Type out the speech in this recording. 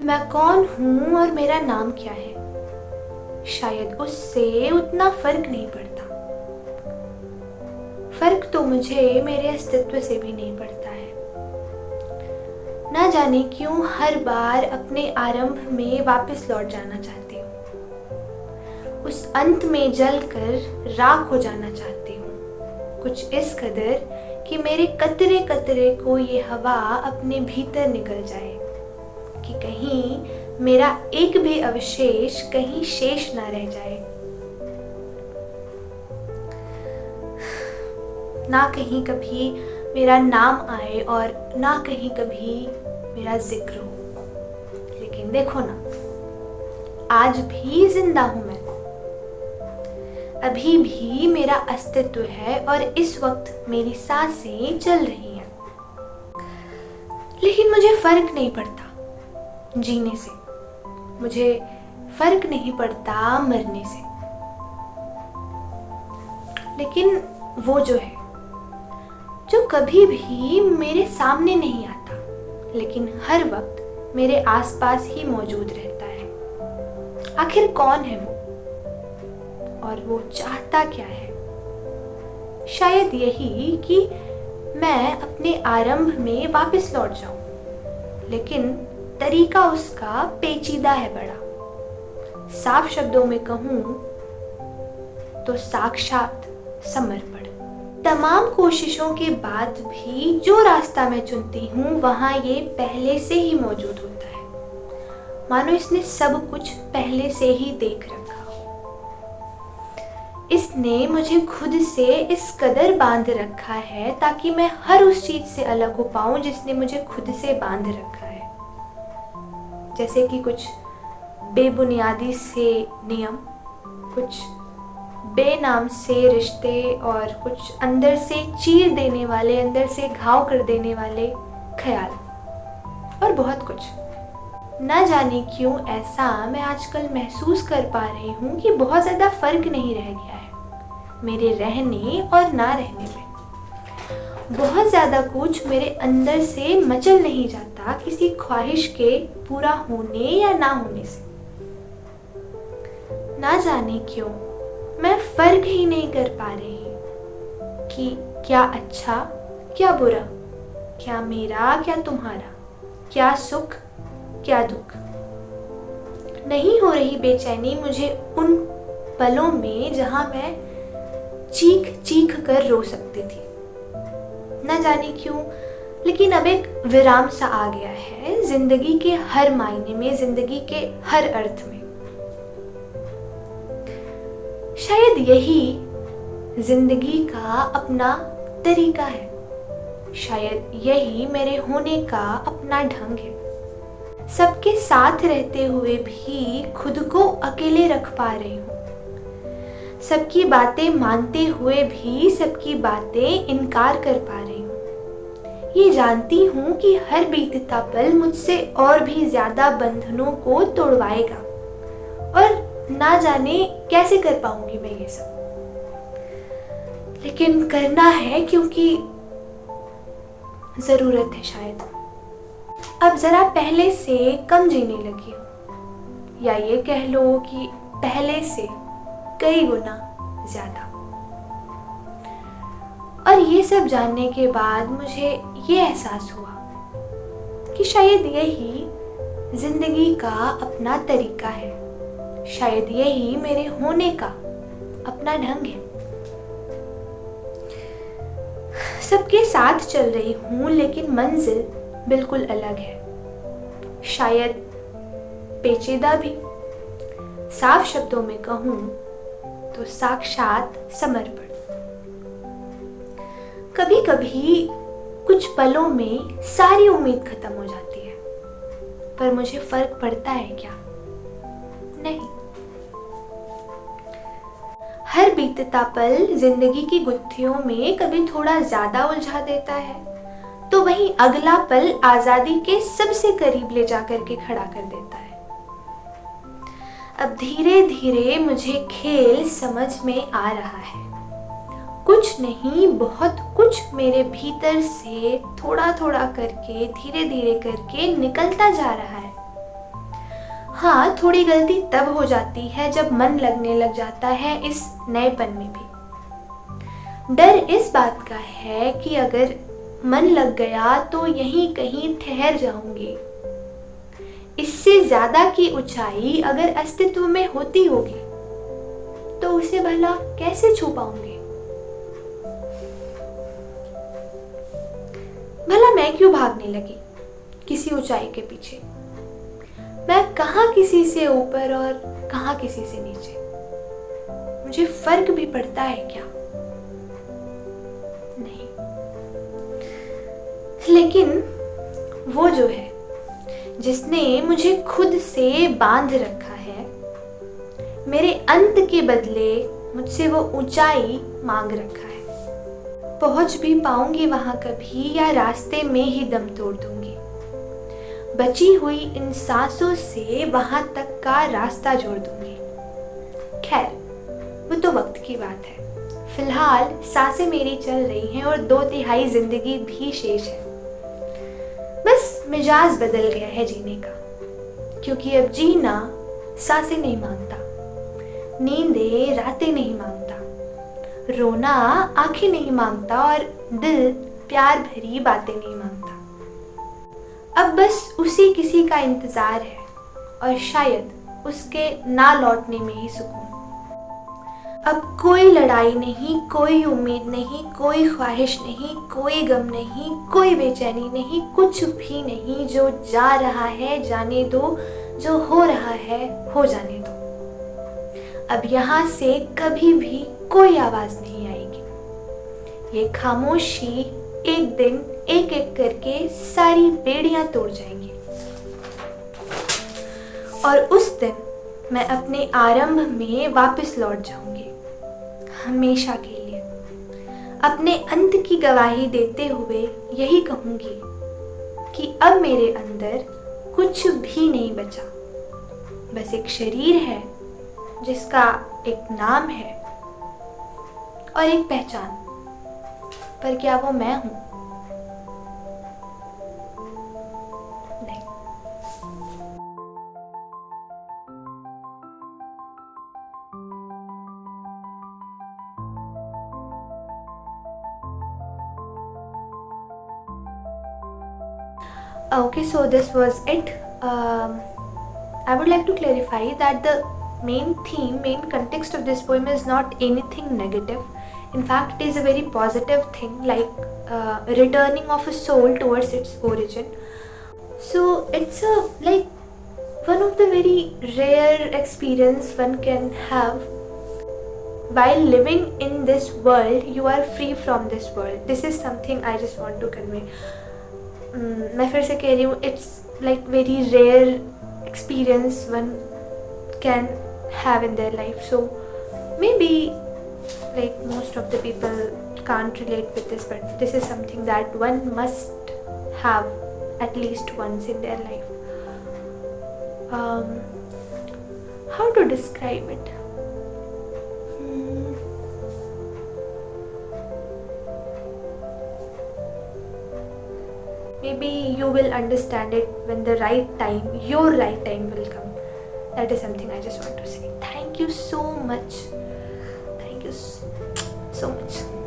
मैं कौन हूँ और मेरा नाम क्या है, शायद उससे उतना फर्क नहीं पड़ता। फर्क तो मुझे मेरे अस्तित्व से भी नहीं पड़ता है। ना जाने क्यों हर बार अपने आरंभ में वापस लौट जाना चाहती हूँ। उस अंत में जलकर राख हो जाना चाहती हूँ, कुछ इस कदर कि मेरे कतरे कतरे को ये हवा अपने भीतर निकल जाए, कि कहीं मेरा एक भी अवशेष कहीं शेष ना रह जाए, ना कहीं कभी मेरा नाम आए और ना कहीं कभी मेरा जिक्र हो। लेकिन देखो ना, आज भी जिंदा हूं मैं, अभी भी मेरा अस्तित्व है और इस वक्त मेरी सांसें चल रही हैं। लेकिन मुझे फर्क नहीं पड़ता जीने से, मुझे फर्क नहीं पड़ता मरने से। लेकिन वो जो है, जो कभी भी मेरे सामने नहीं आता, लेकिन हर वक्त मेरे आसपास ही मौजूद रहता है, आखिर कौन है वो और वो चाहता क्या है? शायद यही कि मैं अपने आरंभ में वापस लौट जाऊं, लेकिन तरीका उसका पेचीदा है बड़ा। साफ शब्दों में कहूं तो साक्षात समर्पण। तमाम कोशिशों के बाद भी जो रास्ता मैं चुनती हूँ वहाँ ये पहले से ही मौजूद होता है, मानो इसने सब कुछ पहले से ही देख रखा हो। इसने मुझे खुद से इस कदर बांध रखा है ताकि मैं हर उस चीज से अलग हो पाऊं जिसने मुझे खुद से बांध रखा है। जैसे कि कुछ बेबुनियादी से नियम, कुछ बेनाम से रिश्ते और कुछ अंदर से चीर देने वाले, अंदर से घाव कर देने वाले ख्याल और बहुत कुछ। न जाने क्यों ऐसा मैं आजकल महसूस कर पा रही हूँ कि बहुत ज़्यादा फर्क नहीं रह गया है मेरे रहने और ना रहने में। बहुत ज़्यादा कुछ मेरे अंदर से मचल नहीं जाता किसी ख्वाहिश के पूरा होने या ना होने से। ना जाने क्यों मैं फर्क ही नहीं कर पा रही कि क्या अच्छा क्या बुरा, क्या मेरा क्या तुम्हारा, क्या सुख क्या दुख। नहीं हो रही बेचैनी मुझे उन पलों में जहां मैं चीख चीख कर रो सकती थी। न जाने क्यों, लेकिन अब एक विराम सा आ गया है जिंदगी के हर मायने में, जिंदगी के हर अर्थ में। शायद यही जिंदगी का अपना तरीका है, शायद यही मेरे होने का अपना ढंग है। सबके साथ रहते हुए भी खुद को अकेले रख पा रही हूँ, सबकी बातें मानते हुए भी सबकी बातें इनकार कर पा रही हूँ। ये जानती हूँ कि हर बीतता पल मुझसे और भी ज्यादा बंधनों को तोड़वाएगा और ना जाने कैसे कर पाऊंगी मैं ये सब, लेकिन करना है क्योंकि जरूरत है। शायद अब जरा पहले से कम जीने लगी हूँ, या ये कह लो कि पहले से कई गुना ज्यादा। और ये सब जानने के बाद मुझे ये एहसास हुआ कि शायद यही जिंदगी का अपना तरीका है, शायद यही मेरे होने का अपना ढंग है। सबके साथ चल रही हूं लेकिन मंजिल बिल्कुल अलग है, शायद पेचीदा भी। साफ शब्दों में कहूं तो साक्षात समर्पण। कभी कभी कुछ पलों में सारी उम्मीद खत्म हो जाती है, पर मुझे फर्क पड़ता है क्या? नहीं। हर बीतता पल जिंदगी की गुत्थियों में कभी थोड़ा ज्यादा उलझा देता है, तो वहीं अगला पल आजादी के सबसे करीब ले जाकर के खड़ा कर देता है। अब धीरे धीरे मुझे खेल समझ में आ रहा है। कुछ नहीं, बहुत कुछ मेरे भीतर से थोड़ा थोड़ा करके, धीरे धीरे करके निकलता जा रहा है। हाँ, थोड़ी गलती तब हो जाती है जब मन लगने लग जाता है इस नएपन में भी। डर इस बात का है कि अगर मन लग गया तो यहीं कहीं ठहर जाऊंगी। इससे ज्यादा की ऊंचाई अगर अस्तित्व में होती होगी तो उसे भला कैसे छू पाऊंगी? भला मैं क्यों भागने लगी किसी ऊंचाई के पीछे? मैं कहाँ किसी से ऊपर और कहाँ किसी से नीचे? मुझे फर्क भी पड़ता है क्या? नहीं। लेकिन वो जो है जिसने मुझे खुद से बांध रखा है, मेरे अंत के बदले मुझसे वो ऊंचाई मांग रखा है। पहुंच भी पाऊंगी वहां कभी या रास्ते में ही दम तोड़ दूंगी? बची हुई इन सांसों से वहां तक का रास्ता जोड़ दूंगी। खैर, वो तो वक्त की बात है। फिलहाल सांसें मेरी चल रही हैं और 2/3 जिंदगी भी शेष है। बस मिजाज बदल गया है जीने का, क्योंकि अब जीना सांसें नहीं मांगता, नींदें रातें नहीं मांगता, रोना आंखें नहीं मांगता और दिल प्यार भरी बातें नहीं मांगता। अब बस उसी किसी का इंतजार है और शायद उसके ना लौटने में ही सुकून। अब कोई लड़ाई नहीं, कोई उम्मीद नहीं, कोई ख्वाहिश नहीं, कोई गम नहीं, कोई बेचैनी नहीं, कुछ भी नहीं। जो जा रहा है जाने दो, जो हो रहा है हो जाने दो। अब यहाँ से कभी भी कोई आवाज नहीं आएगी। ये खामोशी एक दिन एक एक करके सारी बेड़ियां तोड़ जाएंगी और उस दिन मैं अपने आरंभ में वापस लौट जाऊंगी, हमेशा के लिए। अपने अंत की गवाही देते हुए यही कहूंगी कि अब मेरे अंदर कुछ भी नहीं बचा, बस एक शरीर है जिसका एक नाम है और एक पहचान। पर क्या वो मैं हूं? नहीं। Okay, so this was it. I would like to clarify that the main context of this poem is not anything negative. In fact, it is a very positive thing, like returning of a soul towards its origin. So it's one of the very rare experience one can have while living in this world. You are free from this world. This is something I just want to convey. मैं फिर से कह रही हूँ, it's like very rare experience one can have in their life. So maybe like most of the people can't relate with this, but this is something that one must have at least once in their life. How to describe it? Maybe you will understand it when the right time, your right time will come. That is something I just want to say. Thank you so much. Thank you so much.